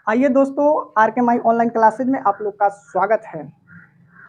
आइए दोस्तों, आर के माई ऑनलाइन क्लासेज में आप लोग का स्वागत है।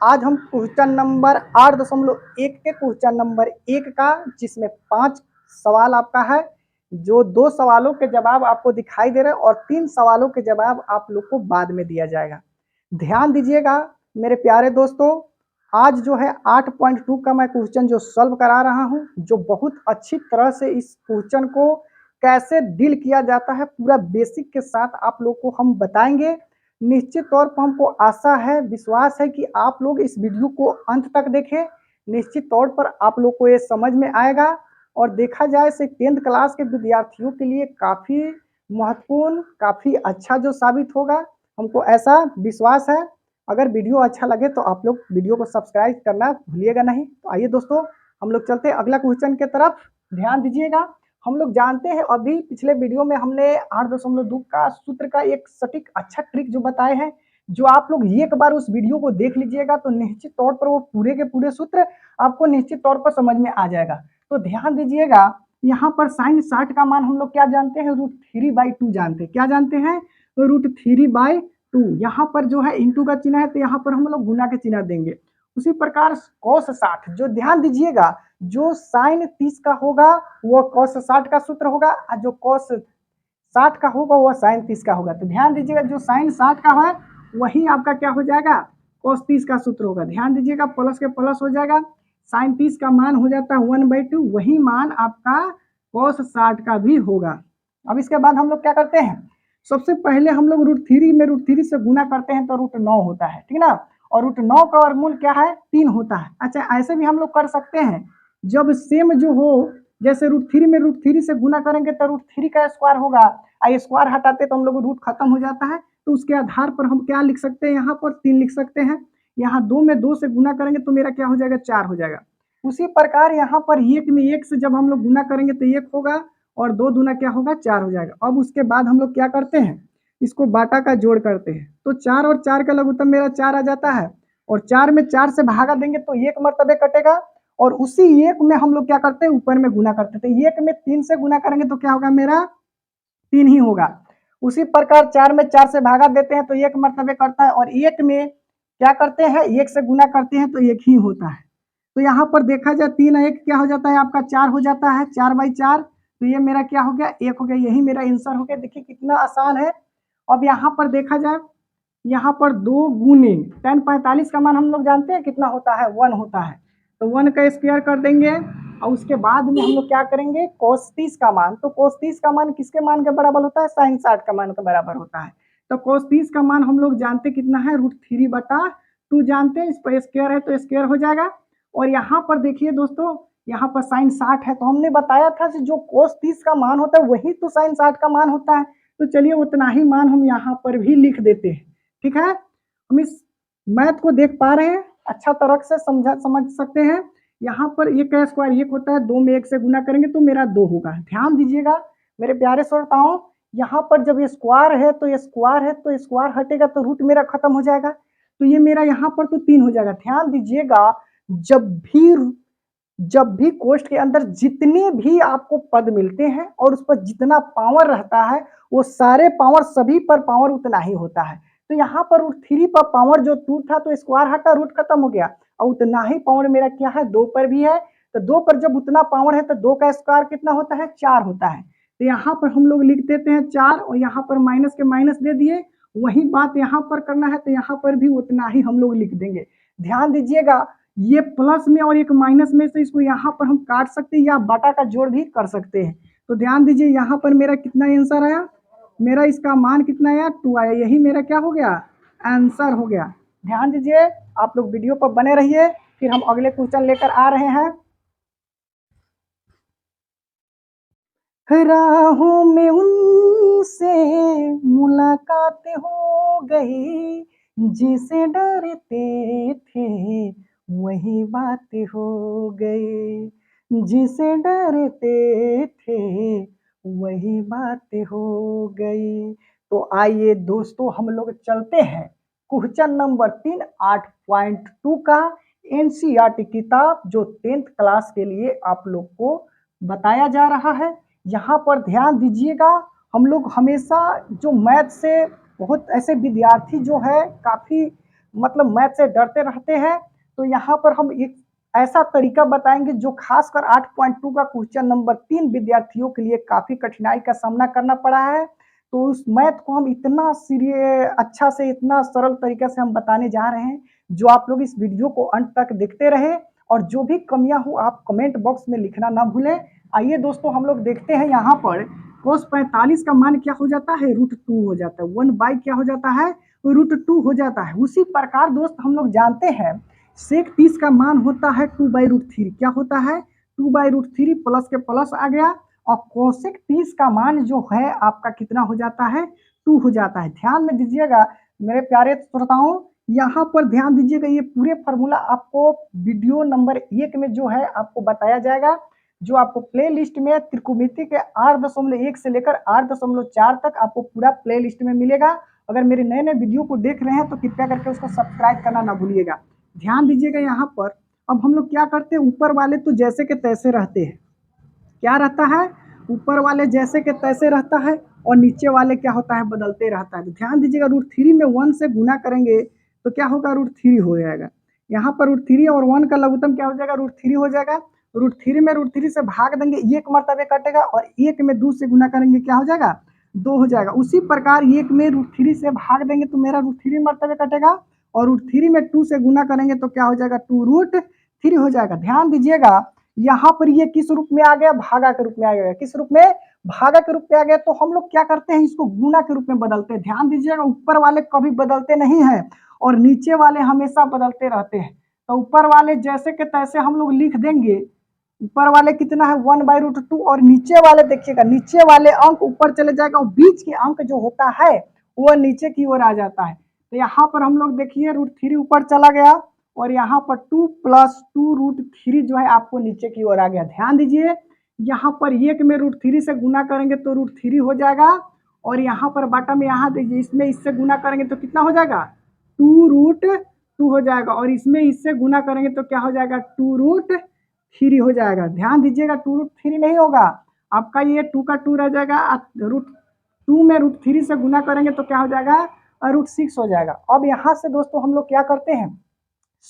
आज हम क्वेश्चन नंबर 8.1 के क्वेश्चन नंबर 1 का, जिसमें 5 सवाल आपका है, जो 2 सवालों के जवाब आपको दिखाई दे रहे हैं और 3 सवालों के जवाब आप लोग को बाद में दिया जाएगा। ध्यान दीजिएगा मेरे प्यारे दोस्तों। आज जो है 8.2 का मैं क्वेश्चन जो सॉल्व करा रहा हूँ, जो बहुत अच्छी तरह से इस क्वेश्चन को कैसे डील किया जाता है पूरा बेसिक के साथ आप लोग को हम बताएंगे। निश्चित तौर पर हमको आशा है, विश्वास है कि आप लोग इस वीडियो को अंत तक देखें। निश्चित तौर पर आप लोग को ये समझ में आएगा और देखा जाए से 10th क्लास के विद्यार्थियों के लिए काफ़ी महत्वपूर्ण, काफ़ी अच्छा जो साबित होगा, हमको ऐसा विश्वास है। अगर वीडियो अच्छा लगे तो आप लोग वीडियो को सब्सक्राइब करना भूलिएगा नहीं। तो आइए दोस्तों, हम लोग चलते हैं अगला क्वेश्चन के तरफ। ध्यान दीजिएगा। हम लोग जानते हैं, अभी पिछले वीडियो में हमने 8.2 का सूत्र का एक सटीक अच्छा ट्रिक जो बताए हैं, जो आप लोग एक बार उस वीडियो को देख लीजिएगा तो निश्चित तौर पर वो पूरे के पूरे सूत्र आपको निश्चित तौर पर समझ में आ जाएगा। तो ध्यान दीजिएगा, यहाँ पर साइन 60 का मान हम लोग क्या जानते हैं, √3/2 जानते हैं। क्या जानते हैं? √3/2। यहाँ पर जो है इंटू का चिन्ह है, तो यहाँ पर हम लोग गुना के चिन्ह देंगे। उसी प्रकार cos 60, जो ध्यान दीजिएगा, जो साइन 30 का होगा वो cos 60 का सूत्र होगा, और जो cos 60 का होगा वो साइन 30 का होगा। तो ध्यान दीजिएगा, जो साइन 60 का है वही आपका क्या हो जाएगा, cos 30 का सूत्र होगा। ध्यान दीजिएगा, प्लस के प्लस हो जाएगा, साइन 30 का मान हो जाता है 1/2, वही मान आपका cos 60 का भी होगा। अब इसके बाद हम लोग क्या करते हैं, सबसे पहले हम लोग √3 में √3 से गुना करते हैं तो √9 होता है, ठीक ना। और √9 का वर्गमूल क्या है, 3 होता है। अच्छा, ऐसे भी हम लोग कर सकते हैं, जब सेम जो हो, जैसे √3 में √3 से गुना करेंगे तो √3 का स्क्वायर होगा, स्क्वायर हटाते तो हम लोग रूट खत्म हो जाता है। तो उसके आधार पर हम क्या लिख सकते हैं, यहाँ पर 3 लिख सकते हैं। यहाँ 2 में 2 से गुना करेंगे तो मेरा क्या हो जाएगा, 4 हो जाएगा। उसी प्रकार यहाँ पर 1 में 1 से जब हम लोग गुना करेंगे तो 1 होगा, और 2 दूना क्या होगा, 4 हो जाएगा। अब उसके बाद हम लोग क्या करते हैं, इसको बाटा का जोड़ करते हैं, तो 4 और 4 का लघुत्तम मेरा 4 आ जाता है, और 4 में 4 से भागा देंगे तो 1 मरतबे कटेगा, और उसी 1 में हम लोग क्या करते हैं, ऊपर में गुना करते हैं। तो 1 में 3 से गुना करेंगे तो क्या होगा, मेरा 3 ही होगा। उसी प्रकार 4 में 4 से भागा देते हैं तो 1 मरतबे करता है, और 1 में क्या करते हैं, 1 से गुना करते हैं तो 1 ही होता है। तो यहाँ पर देखा जाए 3 1 क्या हो जाता है, आपका 4 हो जाता है, 4/4। तो ये मेरा क्या हो गया, 1 हो गया। यही मेरा आंसर हो गया। देखिए कितना आसान है। अब यहाँ पर देखा जाए, यहाँ पर 2 गुने tan 45 का मान हम लोग जानते हैं कितना होता है, 1 होता है। तो 1 का स्क्वायर कर देंगे, और उसके बाद में हम लोग क्या करेंगे, cos 30 का मान। तो cos 30 का मान किसके मान के बराबर होता है, sin 60 का मान के बराबर होता है। तो cos 30 का मान हम लोग जानते कितना है, √3/2 जानते हैं। इस पर स्क्वायर है तो स्क्वायर हो जाएगा। और यहाँ पर देखिए दोस्तों, यहाँ पर sin 60 है, तो हमने बताया था कि जो cos 30 का मान होता है वही तो sin 60 का मान होता है। तो चलिए उतना ही मान हम यहाँ पर भी लिख देते हैं, ठीक है। हम इस मैथ को देख पा रहे हैं, अच्छा तरह से समझ सकते हैं। यहाँ पर 1 का स्क्वायर 1 होता है, 2 में 1 से गुना करेंगे तो मेरा 2 होगा। ध्यान दीजिएगा मेरे प्यारे श्रोताओं, यहाँ पर जब ये स्क्वायर है तो स्क्वायर हटेगा तो रूट मेरा खत्म हो जाएगा। तो ये मेरा यहाँ पर तो 3 हो जाएगा। ध्यान दीजिएगा, जब भी जब भी कोष्ठ के अंदर जितने भी आपको पद मिलते हैं और उस पर जितना पावर रहता है, वो सारे पावर सभी पर पावर उतना ही होता है। तो यहाँ पर √3 पर पावर जो 2 था तो स्क्वायर हटा, रूट खत्म हो गया, और उतना ही पावर मेरा क्या है, 2 पर भी है। तो 2 पर जब उतना पावर है तो 2 का स्क्वायर कितना होता है, 4 होता है। तो यहाँ पर हम लोग लिख देते हैं 4, और यहाँ पर माइनस के माइनस दे दिए। वही बात यहाँ पर करना है, तो यहाँ पर भी उतना ही हम लोग लिख देंगे। ध्यान दीजिएगा, ये प्लस में और एक माइनस में से इसको यहाँ पर हम काट सकते हैं या बाटा का जोड़ भी कर सकते हैं। तो ध्यान दीजिए, यहाँ पर मेरा कितना आंसर आया, मेरा इसका मान कितना आया, 2 आया। यही मेरा क्या हो गया, आंसर हो गया। ध्यान दीजिए, आप लोग वीडियो पर बने रहिए, फिर हम अगले क्वेश्चन लेकर आ रहे हैं। राहों में उनसे मुलाकात हो गई, जिसे डरते थे वही बात हो गई, जिसे डरते थे वही बात हो गई। तो आइए दोस्तों, हम लोग चलते हैं क्वेश्चन नंबर 3 8.2 का एनसीईआरटी किताब, जो 10th क्लास के लिए आप लोग को बताया जा रहा है। यहाँ पर ध्यान दीजिएगा, हम लोग हमेशा जो मैथ से बहुत ऐसे विद्यार्थी जो है काफ़ी मतलब मैथ से डरते रहते हैं, तो यहाँ पर हम एक ऐसा तरीका बताएँगे जो खासकर 8.2 का क्वेश्चन नंबर 3 विद्यार्थियों के लिए काफ़ी कठिनाई का सामना करना पड़ा है। तो उस मैथ को हम इतना अच्छा से इतना सरल तरीके से हम बताने जा रहे हैं, जो आप लोग इस वीडियो को अंत तक देखते रहें और जो भी कमियाँ हो आप कमेंट बॉक्स में लिखना ना भूलें। आइए दोस्तों हम लोग देखते हैं यहाँ पर cos 45 का मान क्या हो जाता है √2 हो जाता है, 1 क्या हो जाता है √2 हो जाता है। उसी प्रकार दोस्त हम लोग जानते हैं sec 30 का मान होता है 2/√3, क्या होता है 2/√3 प्लस के प्लस आ गया और cosec 30 का मान जो है आपका कितना हो जाता है 2 हो जाता है। ध्यान में दीजिएगा मेरे प्यारे श्रोताओं, यहाँ पर ध्यान दीजिएगा ये पूरे फार्मूला आपको वीडियो नंबर 1 में जो है आपको बताया जाएगा, जो आपको प्ले लिस्ट में त्रिकोणमिति के 8.1 से लेकर 8.4 तक आपको पूरा प्ले लिस्ट में मिलेगा। अगर मेरे नए नए वीडियो को देख रहे हैं तो कृपया करके उसको सब्सक्राइब करना ना भूलिएगा। ध्यान दीजिएगा यहाँ पर अब हम लोग क्या करते हैं, ऊपर वाले तो जैसे के तैसे रहते हैं, क्या रहता है ऊपर वाले जैसे के तैसे रहता है और नीचे वाले क्या होता है बदलते रहता है। तो ध्यान दीजिएगा √3 में 1 से गुना करेंगे तो क्या होगा √3 हो जाएगा। यहाँ पर √3 और 1 का लघुत्तम क्या हो जाएगा √3 हो जाएगा। √3 में √3 से भाग देंगे 1 मरतबे कटेगा और 1 में 2 से गुना करेंगे क्या हो जाएगा 2 हो जाएगा। उसी प्रकार 1 में √3 से भाग देंगे तो मेरा √3 मरतबे कटेगा और √3 में 2 से गुना करेंगे तो क्या हो जाएगा 2√3 हो जाएगा। ध्यान दीजिएगा यहाँ पर ये किस रूप में आ गया भागा के रूप में आ गया, किस रूप में भागा के रूप में आ गया। तो हम लोग क्या करते हैं इसको गुना के रूप में बदलते हैं। ध्यान दीजिएगा ऊपर वाले कभी बदलते नहीं हैं और नीचे वाले हमेशा बदलते रहते हैं। तो ऊपर वाले जैसे के तैसे हम लोग लिख देंगे, ऊपर वाले कितना है 1/√2 और नीचे वाले देखिएगा नीचे वाले अंक ऊपर चले जाएगा और बीच के अंक जो होता है वो नीचे की ओर आ जाता है। तो यहाँ पर हम लोग देखिए √3 ऊपर चला गया और यहाँ पर 2 + 2√3 जो है आपको नीचे की ओर आ गया। ध्यान दीजिए यहाँ पर 1 में √3 से गुना करेंगे तो √3 हो जाएगा और यहाँ पर बटा में यहाँ देखिए इसमें इससे गुना करेंगे तो कितना हो जाएगा 2√2 हो जाएगा और इसमें इससे गुना करेंगे तो क्या हो जाएगा 2√3 हो जाएगा। ध्यान दीजिएगा 2√3 नहीं होगा आपका ये 2 का 2 रह जाएगा, √2 में √3 से गुना करेंगे तो क्या हो जाएगा √6 हो जाएगा। अब यहाँ से दोस्तों हम लोग क्या करते हैं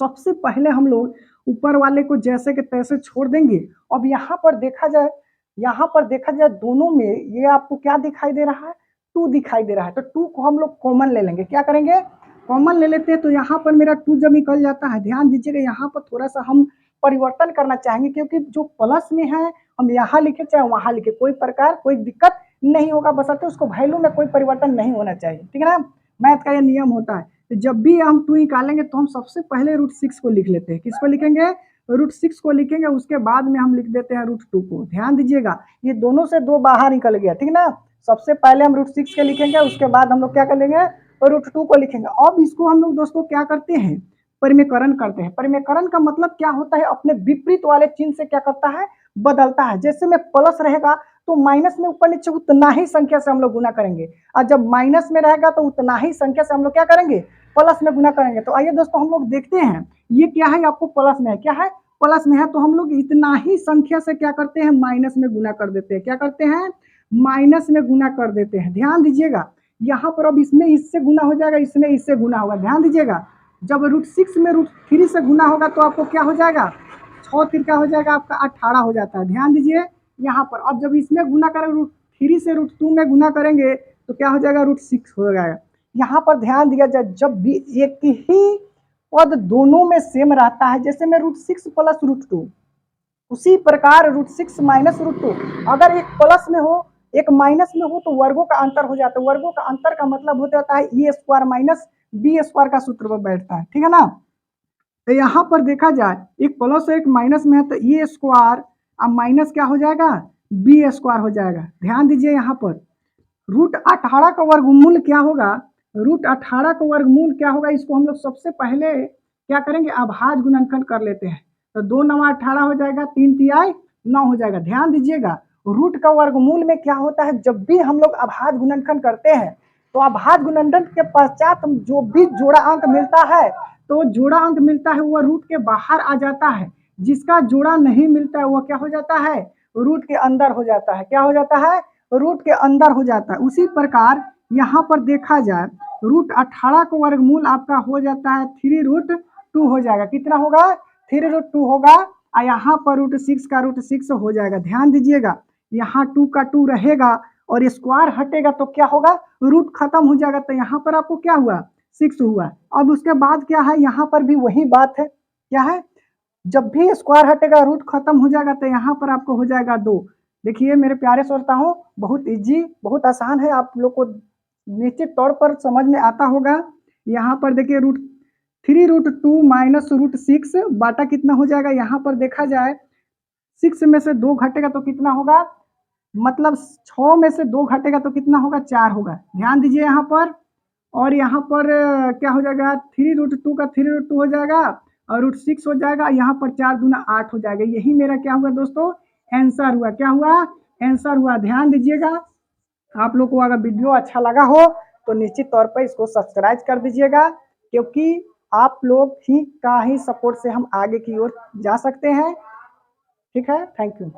सबसे पहले हम लोग ऊपर वाले को जैसे के तैसे छोड़ देंगे। अब यहाँ पर देखा जाए दोनों में ये आपको क्या दिखाई दे रहा है 2 दिखाई दे रहा है। तो 2 को हम लोग कॉमन ले लेंगे, क्या करेंगे कॉमन ले लेते हैं। तो यहाँ पर मेरा 2 जब निकल जाता है, ध्यान दीजिएगा यहाँ पर थोड़ा सा हम परिवर्तन करना चाहेंगे क्योंकि जो प्लस में है हम यहाँ लिखे चाहे वहाँ लिखे कोई प्रकार कोई दिक्कत नहीं होगा, बशर्ते उसको वैल्यू में कोई परिवर्तन नहीं होना चाहिए, ठीक है ना। मैथ का ये नियम होता है। तो जब भी हम 2 निकालेंगे तो हम सबसे पहले √6 को लिख लेते हैं। किसको लिखेंगे √6 को लिखेंगे, उसके बाद में हम लिख देते हैं √2 को। ध्यान दीजिएगा ये दोनों से 2 बाहर निकल गया, ठीक ना। सबसे पहले हम √6 के लिखेंगे, उसके बाद हम लोग क्या कर लेंगे √2 को लिखेंगे। अब इसको हम लोग दोस्तों क्या करते हैं परिमेयकरण करते हैं। परिमेयकरण का मतलब क्या होता है अपने विपरीत वाले चिन्ह से क्या करता है बदलता है। जैसे में प्लस रहेगा तो माइनस में ऊपर नीचे उतना ही संख्या से हम लोग गुना करेंगे और जब माइनस में रहेगा तो उतना ही संख्या से हम लोग क्या करेंगे प्लस में गुना करेंगे। तो आइए दोस्तों हम लोग देखते हैं ये क्या है आपको प्लस में है, क्या है प्लस में है तो हम लोग इतना ही संख्या से क्या करते हैं माइनस में गुना कर देते हैं। क्या करते हैं माइनस में गुना कर देते हैं। ध्यान दीजिएगा यहाँ पर अब इसमें इससे गुना हो जाएगा, इसमें इससे गुना होगा। ध्यान दीजिएगा जब √6 में √3 से गुना होगा तो आपको क्या हो जाएगा 6 तिरका हो जाएगा आपका 18 हो जाता है। ध्यान दीजिए यहाँ पर अब जब इसमें गुना करें √3 से √2 में गुना करेंगे तो क्या हो जाएगा √6 हो जाएगा। यहाँ पर ध्यान दिया जाए जब भी एक ही पद दोनों में सेम रहता है, जैसे में √6 + √2 उसी प्रकार √6 - √2 अगर एक प्लस में हो एक माइनस में हो तो वर्गों का अंतर हो जाता है। वर्गों का अंतर का मतलब हो जाता है a² - b² का सूत्र पर बैठता है, ठीक है ना। तो यहाँ पर देखा जाए एक प्लस और एक माइनस में है तो a² अब माइनस क्या हो जाएगा b² हो जाएगा। ध्यान दीजिए यहाँ पर √18 का वर्गमूल क्या होगा, √18 का वर्गमूल क्या होगा इसको हम लोग सबसे पहले क्या करेंगे अभाज्य गुणनखंड कर लेते हैं। तो 2 × 9 = 18 हो जाएगा, 3 × 3 = 9 हो जाएगा। ध्यान दीजिएगा रूट का वर्गमूल में क्या होता है जब भी हम लोग अभाज्य गुणनखंड करते हैं तो अभाज्य गुणनखंड के पश्चात जो भी जोड़ा अंक मिलता है तो जोड़ा अंक मिलता है वह रूट के बाहर आ जाता है, जिसका जोड़ा नहीं मिलता है वह क्या हो जाता है रूट के अंदर हो जाता है। क्या हो जाता है रूट के अंदर हो जाता है। उसी प्रकार यहाँ पर देखा जाए √18 को वर्गमूल आपका हो जाता है 3√2 हो जाएगा। कितना होगा? 3√2 होगा। और यहाँ पर √6 का √6 हो जाएगा। ध्यान दीजिएगा, यहाँ 2 का 2 रहेगा और स्क्वायर हटेगा तो क्या होगा? रूट खत्म हो जाएगा। तो यहाँ पर आपको क्या हुआ? 6 हुआ। अब उसके बाद क्या है? यहाँ पर भी वही बात है। क्या है? जब भी स्क्वायर हटेगा रूट खत्म हो जाएगा तो यहाँ पर आपको हो जाएगा 2। देखिए मेरे प्यारे श्रोताओं, बहुत इजी, बहुत आसान है, आप लोग को निश्चित तौर पर समझ में आता होगा। यहाँ पर देखिए √3√2 माइनस √6 बाटा कितना हो जाएगा? यहाँ पर देखा जाए 6 में से 2 घटेगा तो कितना होगा? मतलब 6 में से 2 घटेगा तो कितना होगा? 4 होगा। ध्यान दीजिए यहाँ पर। और यहाँ पर क्या हो जाएगा? 3√2 का 3√2 हो जाएगा और √6 हो जाएगा। यहाँ पर 4 दूना 8 हो जाएगा। यही मेरा क्या हुआ दोस्तों? आंसर हुआ। क्या हुआ? आंसर हुआ। ध्यान दीजिएगा, आप लोग को अगर वीडियो अच्छा लगा हो तो निश्चित तौर पर इसको सब्सक्राइब कर दीजिएगा, क्योंकि आप लोग ही का ही सपोर्ट से हम आगे की ओर जा सकते हैं। ठीक है, थैंक यू।